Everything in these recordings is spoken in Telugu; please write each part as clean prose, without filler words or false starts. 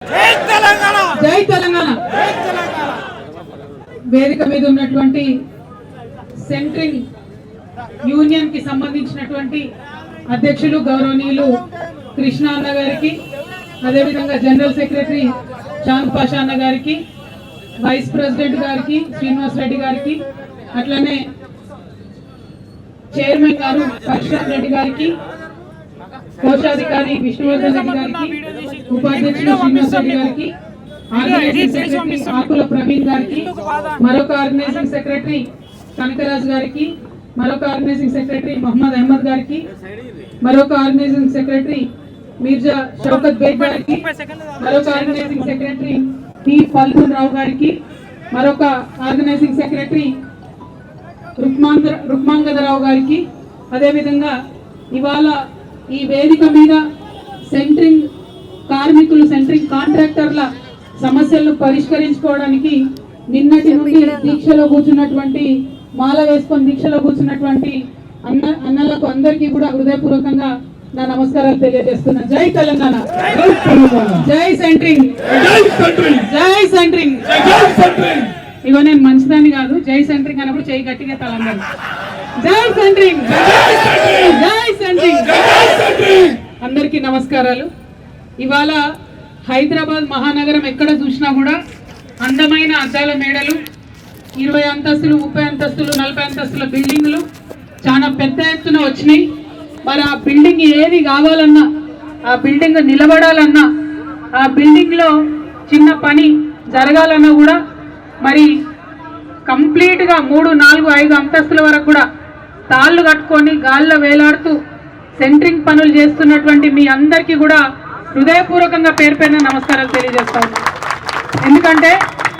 జై తెలంగాణ జై తెలంగాణ. వేదిక మీద ఉన్నటువంటి సెంట్రింగ్ యూనియన్ కి సంబంధించినటువంటి అధ్యక్షులు గౌరవనీయులు కృష్ణ అన్న గారికి, అదేవిధంగా జనరల్ సెక్రటరీ చాంద్ పాషా అన్న గారికి, వైస్ ప్రెసిడెంట్ గారికి శ్రీనివాస్ రెడ్డి గారికి, అట్లనే చైర్మన్ గారు పరశురామ్ రెడ్డి గారికి, కోశాధికారి విష్ణువర్ధన్ రెడ్డి గారికి, ఉపాధ్యక్షులు శ్రీనివాస్ రెడ్డి గారికి, ఆర్గనైజింగ్ సెక్రటరీ ఆకుల ప్రవీణ్ గారికి, మరొక ఆర్గనైజింగ్ సెక్రటరీ కనకరాజ్ గారికి, మరొక ఆర్గనైజింగ్ సెక్రటరీ మహమ్మద్ అహ్మద్ గారికి, మరొక ఆర్గనైజింగ్ సెక్రటరీ మీర్జా షౌకత్ బేగ్ గారికి, మరొక ఆర్గనైజింగ్ సెక్రటరీ టి ఫల్గున్ రావు గారికి, మరొక ఆర్గనైజింగ్ సెక్రటరీ రుక్మాంగదరావు గారికి, అదేవిధంగా ఇవాళ ఈ వేదిక మీద సెంట్రింగ్ కార్మికులు, సెంట్రింగ్ కాంట్రాక్టర్ల సమస్యలను పరిష్కరించుకోవడానికి నిన్నటి నుండి దీక్షలో కూర్చున్నటువంటి, మాల వేసుకొని దీక్షలో కూర్చున్నటువంటి అన్నలకు అందరికీ కూడా హృదయపూర్వకంగా నా నమస్కారాలు తెలియజేస్తున్నా. జై తెలంగాణ, జై సెంట్రింగ్, జై సెంట్రింగ్. ఇగో నేను మంచిదాన్ని కాదు, జై సెంట్రింగ్ అన్నప్పుడు చేయి గట్టిగా తలంగారు. జై సెంట్రింగ్, జై సెంట్రింగ్. అందరికీ నమస్కారాలు. ఇవాళ హైదరాబాద్ మహానగరం ఎక్కడ చూసినా కూడా అందమైన అద్దాల మేడలు, 20 అంతస్తులు, 30 అంతస్తులు, 40 అంతస్తుల బిల్డింగ్లు చాలా పెద్ద ఎత్తున వచ్చినాయి. మరి ఆ బిల్డింగ్ ఏది కావాలన్నా, ఆ బిల్డింగ్ నిలబడాలన్నా, ఆ బిల్డింగ్ లో చిన్న పని జరగాలన్నా కూడా మరి కంప్లీట్ గా 3, 4, 5 అంతస్తుల వరకు కూడా తాళ్ళు కట్టుకొని గాల్లో వేలాడుతూ సెంట్రింగ్ పనులు చేస్తున్నటువంటి మీ అందరికీ కూడా హృదయపూర్వకంగా పేరు పేరున నమస్కారాలు తెలియజేస్తాను. ఎందుకంటే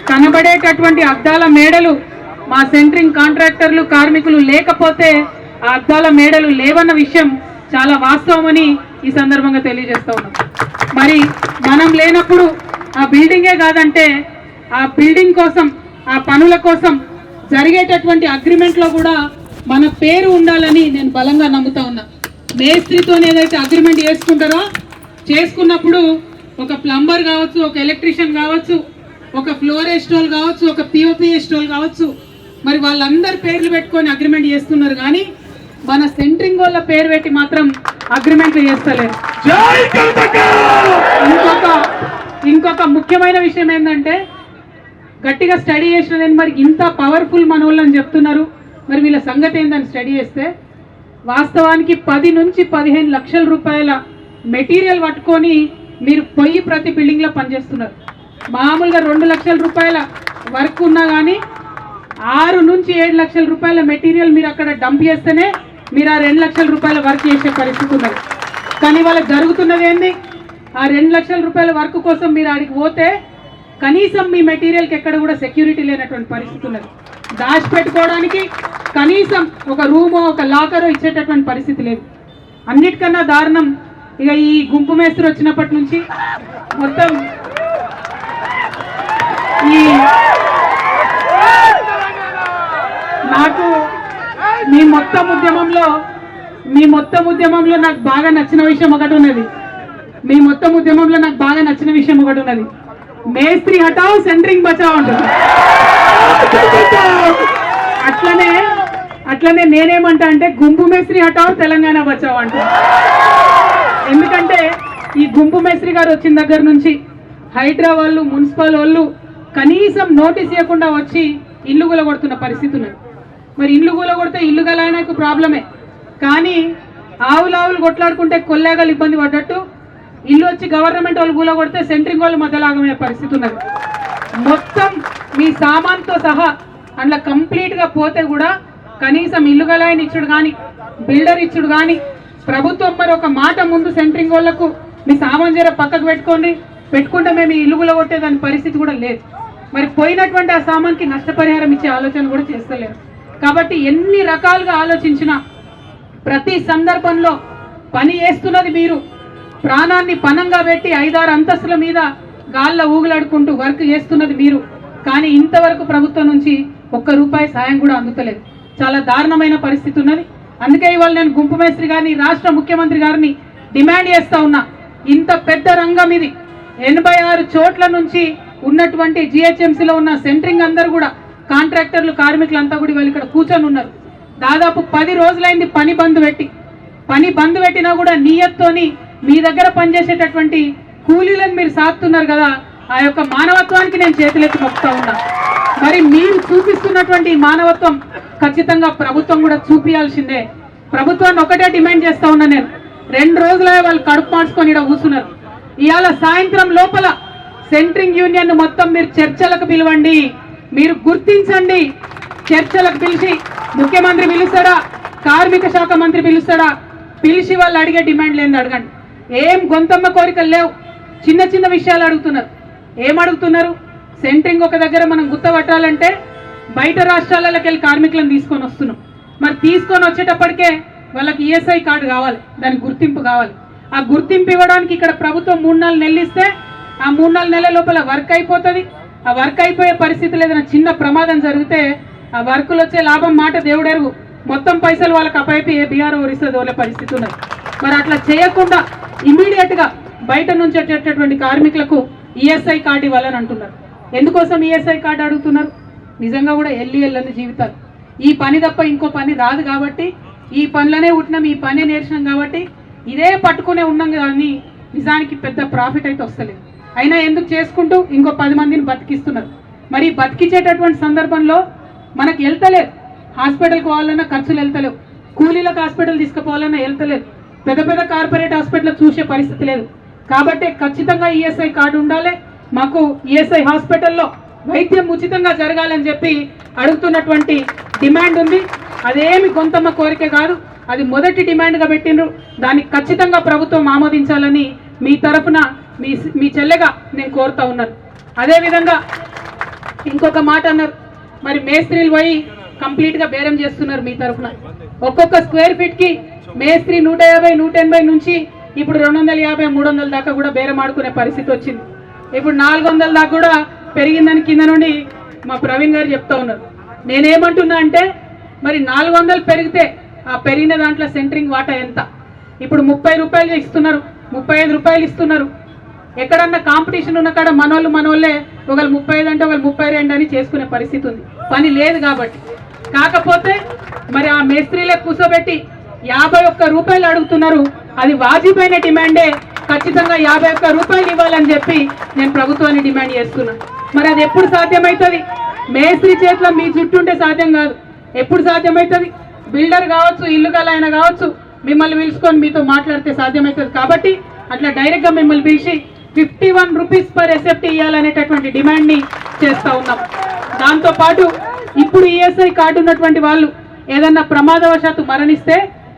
కనబడేటటువంటి అద్దాల మేడలు మా సెంట్రింగ్ కాంట్రాక్టర్లు, కార్మికులు లేకపోతే ఆ అద్దాల మేడలు లేవన్న విషయం చాలా వాస్తవమని ఈ సందర్భంగా తెలియజేస్తా ఉన్నాం. మరి మనం లేనప్పుడు ఆ బిల్డింగే కాదంటే ఆ బిల్డింగ్ కోసం, ఆ పనుల కోసం జరిగేటటువంటి అగ్రిమెంట్లో కూడా మన పేరు ఉండాలని నేను బలంగా నమ్ముతా ఉన్నా. మేస్త్రితో ఏదైతే అగ్రిమెంట్ చేసుకున్నప్పుడు ఒక ప్లంబర్ కావచ్చు, ఒక ఎలక్ట్రీషియన్ కావచ్చు, ఒక ఫ్లోర్ ఎస్టోల్ కావచ్చు, ఒక పిఓపి ఎస్టోల్ కావచ్చు, మరి వాళ్ళందరి పేర్లు పెట్టుకొని అగ్రిమెంట్ చేస్తున్నారు. కానీ మన సెంట్రింగ్ వాళ్ళ పేరు పెట్టి మాత్రం అగ్రిమెంట్లు చేస్తలేరు. ఇంకొక ముఖ్యమైన విషయం ఏంటంటే, గట్టిగా స్టడీ చేసినదని మరి ఇంత పవర్ఫుల్ మన వాళ్ళని చెప్తున్నారు. మరి వీళ్ళ సంగతి ఏందని స్టడీ చేస్తే వాస్తవానికి 10 నుంచి 15 లక్షల రూపాయల మెటీరియల్ పట్టుకొని మీరు పొయ్యి ప్రతి బిల్డింగ్లో పనిచేస్తున్నారు. మామూలుగా 2 లక్షల రూపాయల వర్క్ ఉన్నా కానీ 6 నుంచి 7 లక్షల రూపాయల మెటీరియల్ మీరు అక్కడ డంప్ చేస్తేనే మీరు ఆ 2 లక్షల రూపాయల వర్క్ చేసే పరిస్థితి ఉన్నది. కానీ వాళ్ళకి జరుగుతున్నది ఏంది, ఆ 2 లక్షల రూపాయల వర్క్ కోసం మీరు ఆడికి పోతే కనీసం మీ మెటీరియల్కి ఎక్కడ కూడా సెక్యూరిటీ లేనటువంటి పరిస్థితి ఉన్నది. దాచిపెట్టుకోవడానికి కనీసం ఒక రూమో, ఒక లాకరో ఇచ్చేటటువంటి పరిస్థితి లేదు. అన్నిటికన్నా దారుణం ఇక ఈ గుంపు మేస్త్రి వచ్చినప్పటి నుంచి మొత్తం ఈ నాకు మీ మొత్తం ఉద్యమంలో నాకు బాగా నచ్చిన విషయం ఒకటి ఉన్నది. మేస్త్రి హటావ్, సెంట్రింగ్ బచావ్ అంటారు. అట్లనే నేనేమంటా అంటే గుంపు మేస్త్రి హటావ్, తెలంగాణ బచావ్ అంట. ఎందుకంటే ఈ గుంపు మేస్త్రి గారు వచ్చిన దగ్గర నుంచి హైడ్రా వాళ్ళు, మున్సిపల్ వాళ్ళు కనీసం నోటీస్ ఇవ్వకుండా వచ్చి ఇల్లు కూలగొడుతున్న పరిస్థితి ఉన్నది. మరి ఇల్లు కూలగొడితే ఇల్లు గలైనకు ప్రాబ్లమే, కానీ ఆవులు కొట్లాడుకుంటే కొల్లేగలు ఇబ్బంది పడ్డట్టు ఇల్లు వచ్చి గవర్నమెంట్ వాళ్ళు కూలగొడితే సెంట్రింగ్ వాళ్ళు మధ్యలాగమయ్యే పరిస్థితి ఉన్నది. మొత్తం మీ సామాన్తో సహా అందులో కంప్లీట్గా పోతే కూడా కనీసం ఇల్లు గలాయని ఇచ్చుడు కానీ, బిల్డర్ ఇచ్చుడు కానీ, ప్రభుత్వం మరి ఒక మాట ముందు సెంట్రింగ్ వాళ్ళకు మీ సామాన్ జర పక్కకు పెట్టుకుంటే మేము ఈ ఇల్లు కూలగొట్టే దాని పరిస్థితి కూడా లేదు. మరి పోయినటువంటి ఆ సామాన్కి నష్టపరిహారం ఇచ్చే ఆలోచన కూడా చేస్తలేరు. కాబట్టి ఎన్ని రకాలుగా ఆలోచించినా ప్రతి సందర్భంలో పని చేస్తున్నది మీరు, ప్రాణాన్ని పణంగా పెట్టి 5-6 అంతస్తుల మీద గాల్లో ఊగులాడుకుంటూ వర్క్ చేస్తున్నది మీరు. కానీ ఇంతవరకు ప్రభుత్వం నుంచి ₹1 సాయం కూడా అందుతలేదు. చాలా దారుణమైన పరిస్థితి ఉన్నది. అందుకే ఇవాళ నేను గుంపు మేస్త్రి గారిని, రాష్ట్ర ముఖ్యమంత్రి గారిని డిమాండ్ చేస్తా ఉన్నా, ఇంత పెద్ద రంగం ఇది, 86 చోట్ల నుంచి ఉన్నటువంటి జిహెచ్ఎంసీలో ఉన్న సెంట్రింగ్ అందరూ కూడా కాంట్రాక్టర్లు కార్మికులంతా కూడా వాళ్ళు ఇక్కడ కూర్చొని ఉన్నారు. దాదాపు 10 రోజులైంది పని బంద్ పెట్టినా కూడా నియత్తోని మీ దగ్గర పనిచేసేటటువంటి కూలీలను మీరు సాగుతున్నారు కదా, ఆ యొక్క మానవత్వానికి నేను చేతులెత్తి మొక్కుతా ఉన్నా. మరి మీరు చూపిస్తున్నటువంటి మానవత్వం ఖచ్చితంగా ప్రభుత్వం కూడా చూపించాల్సిందే. ప్రభుత్వాన్ని ఒకటే డిమాండ్ చేస్తా ఉన్నా నేను. 2 రోజులే వాళ్ళు కడుపు మార్చుకొని ఇక్కడ కూర్చున్నారు. ఇవాళ సాయంత్రం లోపల సెంట్రింగ్ యూనియన్ మొత్తం మీరు చర్చలకు పిలవండి, మీరు గుర్తించండి. చర్చలకు పిలిచి ముఖ్యమంత్రి పిలుస్తాడా, కార్మిక శాఖ మంత్రి పిలుస్తాడా, పిలిచి వాళ్ళు అడిగే డిమాండ్లు ఏంది అడగండి. ఏం గొంతమ్మ కోరికలు లేవు, చిన్న చిన్న విషయాలు అడుగుతున్నారు. ఏం అడుగుతున్నారు? సెంట్రింగ్ ఒక దగ్గర మనం గుర్తుపట్టాలంటే బయట రాష్ట్రాలకి వెళ్ళి కార్మికులను తీసుకొని వస్తున్నాం. మరి తీసుకొని వచ్చేటప్పటికే వాళ్ళకి ఈఎస్ఐ కార్డు కావాలి, దానికి గుర్తింపు కావాలి. ఆ గుర్తింపు ఇవ్వడానికి ఇక్కడ ప్రభుత్వం 3-4 నెలలు ఇస్తే ఆ 3-4 నెలల లోపల వర్క్ అయిపోతుంది. ఆ వర్క్ అయిపోయే పరిస్థితులు ఏదైనా చిన్న ప్రమాదం జరిగితే ఆ వర్కులు వచ్చే లాభం మాట దేవుడెరుగు, మొత్తం పైసలు వాళ్ళకి అప్పైపి ఏ బీఆర్ ఒరిస్తుంది వాళ్ళ పరిస్థితి ఉన్నది. మరి అట్లా చేయకుండా ఇమీడియట్ గా బయట నుంచి వచ్చేటటువంటి కార్మికులకు ఈఎస్ఐ కార్డు ఇవ్వాలని అంటున్నారు. ఎందుకోసం ఈఎస్ఐ కార్డు అడుగుతున్నారు? నిజంగా కూడా వెళ్ళని జీవితాలు. ఈ పని తప్ప ఇంకో పని రాదు కాబట్టి, ఈ పనులనే ఉంటున్నాం, ఈ పనే నేర్చినాం కాబట్టి ఇదే పట్టుకునే ఉన్నాం కానీ నిజానికి పెద్ద ప్రాఫిట్ అయితే వస్తలేదు. అయినా ఎందుకు చేసుకుంటూ ఇంకో 10 మందిని బతికిస్తున్నారు. మరి బతికించేటటువంటి సందర్భంలో మనకు వెళ్తలేదు, హాస్పిటల్కి పోవాలన్నా ఖర్చులు వెళ్తలేవు, కూలీలకు హాస్పిటల్ తీసుకుపోవాలన్నా వెళ్తలేదు, పెద్ద పెద్ద కార్పొరేట్ హాస్పిటల్ చూసే పరిస్థితి లేదు. కాబట్టి ఖచ్చితంగా ఈఎస్ఐ కార్డు ఉండాలి. మాకు ఈఎస్ఐ హాస్పిటల్లో వైద్యం ఉచితంగా జరగాలని చెప్పి అడుగుతున్నటువంటి డిమాండ్ ఉంది. అదేమి గొంతమ్మ కోరిక కాదు, అది మొదటి డిమాండ్గా పెట్టిండ్రు. దానికి ఖచ్చితంగా ప్రభుత్వం ఆమోదించాలని మీ తరఫున మీ చెల్లెగా నేను కోరుతా ఉన్నాను. అదేవిధంగా ఇంకొక మాట అన్నారు, మరి మేస్త్రీలు పోయి కంప్లీట్గా బేరం చేస్తున్నారు మీ తరఫున. ఒక్కొక్క స్క్వేర్ ఫీట్కి మేస్త్రి 150, 180 నుంచి ఇప్పుడు 250, 300 దాకా కూడా బేరం ఆడుకునే పరిస్థితి వచ్చింది. ఇప్పుడు 400 దాకా కూడా పెరిగిందని కింద నుండి మా ప్రవీణ్ గారు చెప్తా ఉన్నారు. నేనేమంటున్నా అంటే మరి 400 పెరిగితే ఆ పెరిగిన దాంట్లో సెంట్రింగ్ వాటా ఎంత? ఇప్పుడు 30 రూపాయలు ఇస్తున్నారు, 35 రూపాయలు ఇస్తున్నారు. ఎక్కడన్నా కాంపిటీషన్ ఉన్న కాడ మనోళ్ళే ఒకళ్ళు 35 అంటే ఒకళ్ళు 32 అని చేసుకునే పరిస్థితి ఉంది, పని లేదు కాబట్టి. కాకపోతే మరి ఆ మేస్త్రీలే కూర్చోబెట్టి 51 రూపాయలు అడుగుతున్నారు. అది వాజిబైన డిమాండే, ఖచ్చితంగా 51 రూపాయలు ఇవ్వాలని చెప్పి నేను ప్రభుత్వాన్ని డిమాండ్ చేస్తున్నా. మరి అది ఎప్పుడు సాధ్యమవుతుంది? మేస్త్రి చేతిలో మీ జుట్టు ఉంటే సాధ్యం కాదు. ఎప్పుడు సాధ్యమవుతుంది? బిల్డర్ కావచ్చు, ఇల్లు గల ఆయన కావచ్చు, మిమ్మల్ని పిలుచుకొని మీతో మాట్లాడితే సాధ్యమవుతుంది. కాబట్టి అట్లా డైరెక్ట్గా మిమ్మల్ని పిలిచి 51 రూపీస్ పర్ ఎస్ఎఫ్టీ ఇవ్వాలనేటటువంటి డిమాండ్ని చేస్తూ ఉన్నాం. దాంతోపాటు ఇప్పుడు ఈఎస్ఐ కార్డు ఉన్నటువంటి వాళ్ళు ఏదన్నా ప్రమాదవశాత్తు మరణిస్తే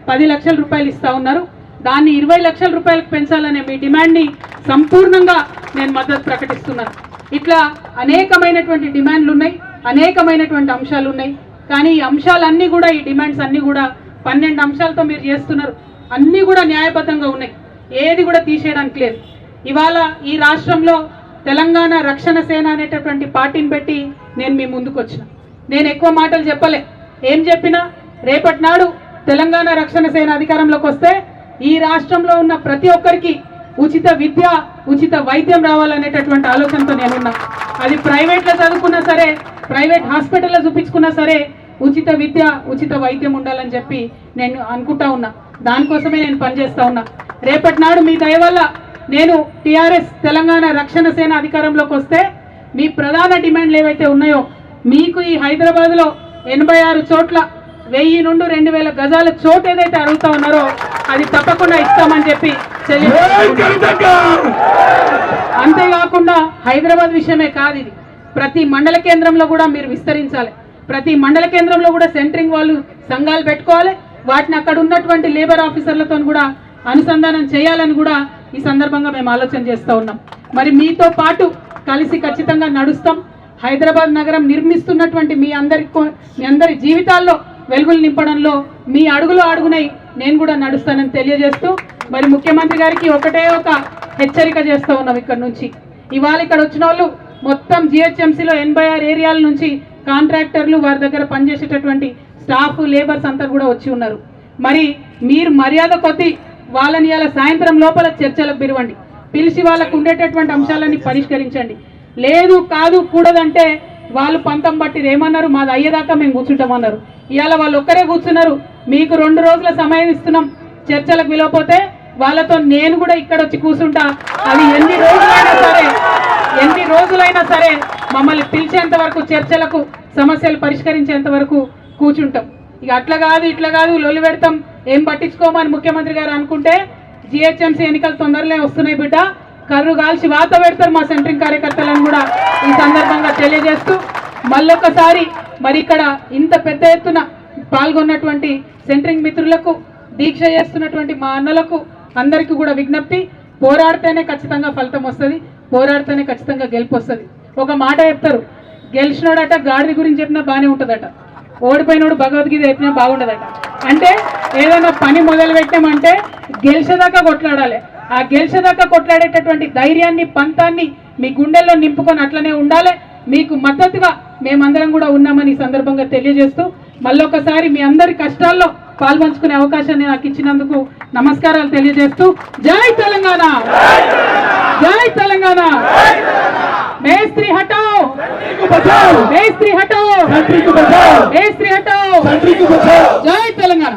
10 లక్షల రూపాయలు ఇస్తా ఉన్నారు. దాన్ని 20 లక్షల రూపాయలకు పెంచాలనే మీ డిమాండ్ని సంపూర్ణంగా నేను మద్దతు ప్రకటిస్తున్నాను. ఇట్లా అనేకమైనటువంటి డిమాండ్లు ఉన్నాయి, అనేకమైనటువంటి అంశాలు ఉన్నాయి. కానీ ఈ అంశాలన్నీ కూడా, ఈ డిమాండ్స్ అన్నీ కూడా 12 అంశాలతో మీరు చేస్తున్నారు. అన్నీ కూడా న్యాయబద్ధంగా ఉన్నాయి, ఏది కూడా తీసేయడానికి లేదు. ఇవాళ ఈ రాష్ట్రంలో తెలంగాణ రక్షణ సేన అనేటటువంటి పార్టీని పెట్టి నేను మీ ముందుకు వచ్చిన. నేను ఎక్కువ మాటలు చెప్పలే. ఏం చెప్పినా రేపటి నాడు తెలంగాణ రక్షణ సేన అధికారంలోకి వస్తే ఈ రాష్ట్రంలో ఉన్న ప్రతి ఒక్కరికి ఉచిత విద్య, ఉచిత వైద్యం రావాలనేటటువంటి ఆలోచనతో నేనున్నా. అది ప్రైవేట్లో చదువుకున్నా సరే, ప్రైవేట్ హాస్పిటల్లో చూపించుకున్నా సరే ఉచిత విద్య, ఉచిత వైద్యం ఉండాలని చెప్పి నేను అనుకుంటా ఉన్నా. దానికోసమే నేను పనిచేస్తా ఉన్నా. రేపటి నాడు మీ దయ వల్ల నేను టీఆర్ఎస్ తెలంగాణ రక్షణ సేన అధికారంలోకి వస్తే మీ ప్రధాన డిమాండ్లు ఏవైతే ఉన్నాయో, మీకు ఈ హైదరాబాద్లో 86 చోట్ల 1000 నుండి 2000 గజాల చోటు ఏదైతే అడుగుతా ఉన్నారో అది తప్పకుండా ఇస్తామని చెప్పి అంతేకాకుండా హైదరాబాద్ విషయమే కాదు, ఇది ప్రతి మండల కేంద్రంలో కూడా మీరు విస్తరించాలి. ప్రతి మండల కేంద్రంలో కూడా సెంట్రింగ్ వాళ్ళు సంఘాలు పెట్టుకోవాలి. వాటిని అక్కడ ఉన్నటువంటి లేబర్ ఆఫీసర్లతో కూడా అనుసంధానం చేయాలని కూడా ఈ సందర్భంగా మేము ఆలోచన చేస్తూ ఉన్నాం. మరి మీతో పాటు కలిసి ఖచ్చితంగా నడుస్తాం. హైదరాబాద్ నగరం నిర్మిస్తున్నటువంటి మీ అందరి జీవితాల్లో వెలుగులు నింపడంలో మీ అడుగులో అడుగునై నేను కూడా నడుస్తానని తెలియజేస్తూ, మరి ముఖ్యమంత్రి గారికి ఒకటే ఒక హెచ్చరిక చేస్తూ ఉన్నాం. ఇక్కడ నుంచి ఇవాళ ఇక్కడ వచ్చిన వాళ్ళు మొత్తం జిహెచ్ఎంసీలో 86 ఏరియాల నుంచి కాంట్రాక్టర్లు, వారి దగ్గర పనిచేసేటటువంటి స్టాఫ్, లేబర్స్ అంతా కూడా వచ్చి ఉన్నారు. మరి మీరు మర్యాద కొద్దీ వాళ్ళని ఇలా సాయంత్రం లోపల చర్చలకు పిలవండి. పిలిచి వాళ్ళకు ఉండేటటువంటి అంశాలన్నీ పరిష్కరించండి. లేదు కాదు కూడదంటే వాళ్ళు పంతం బట్టి ఏమన్నారు, మాది అయ్యేదాకా మేము కూర్చుంటామన్నారు. ఇవాళ వాళ్ళు ఒక్కరే కూర్చున్నారు. మీకు 2 రోజుల సమయం ఇస్తున్నాం, చర్చలకు విలువపోతే వాళ్ళతో నేను కూడా ఇక్కడ వచ్చి కూర్చుంటా. అది ఎన్ని రోజులైనా సరే మమ్మల్ని పిలిచేంత వరకు, చర్చలకు సమస్యలు పరిష్కరించేంత వరకు కూర్చుంటాం. ఇక అట్లా కాదు ఇట్లా కాదు లొల్లి పెడతాం, ఏం పట్టించుకోమని ముఖ్యమంత్రి గారు అనుకుంటే జిహెచ్ఎంసీ ఎన్నికలు తొందరలో వస్తున్నాయి బిడ్డ, కర్రు కాల్చి వాత పెడతారు మా సెంట్రింగ్ కార్యకర్తలను కూడా ఈ సందర్భంగా తెలియజేస్తూ, మళ్ళొకసారి మరి ఇక్కడ ఇంత పెద్ద ఎత్తున పాల్గొన్నటువంటి సెంట్రింగ్ మిత్రులకు, దీక్ష చేస్తున్నటువంటి మా అన్నలకు అందరికీ కూడా విజ్ఞప్తి, పోరాడితేనే ఖచ్చితంగా ఫలితం వస్తుంది, పోరాడితేనే ఖచ్చితంగా గెలుపు వస్తుంది. ఒక మాట చెప్తారు, గెలిచినోడట గాడిద గురించి చెప్పినా బాగానే ఉంటుందట, ఓడిపోయినోడు భగవద్గీత చెప్పినా బాగుండదట. అంటే ఏదైనా పని మొదలు పెట్టామంటే గెలిచేదాకా కొట్లాడాలి. ఆ గెలిచేదాకా కొట్లాడేటటువంటి ధైర్యాన్ని, పంతాన్ని మీ గుండెల్లో నింపుకొని అట్లనే ఉండాలి. మీకు మద్దతుగా మేమందరం కూడా ఉన్నామని సందర్భంగా తెలియజేస్తూ, మళ్ళొకసారి మీ అందరి కష్టాల్లో పాల్పంచుకునే అవకాశాన్ని నాకు ఇచ్చినందుకు నమస్కారాలు తెలియజేస్తూ, జై తెలంగాణ, జై తెలంగాణ. మేస్త్రి హటాओ, మేస్త్రి హటాओ, మేస్త్రి హటాओ, జై తెలంగాణ.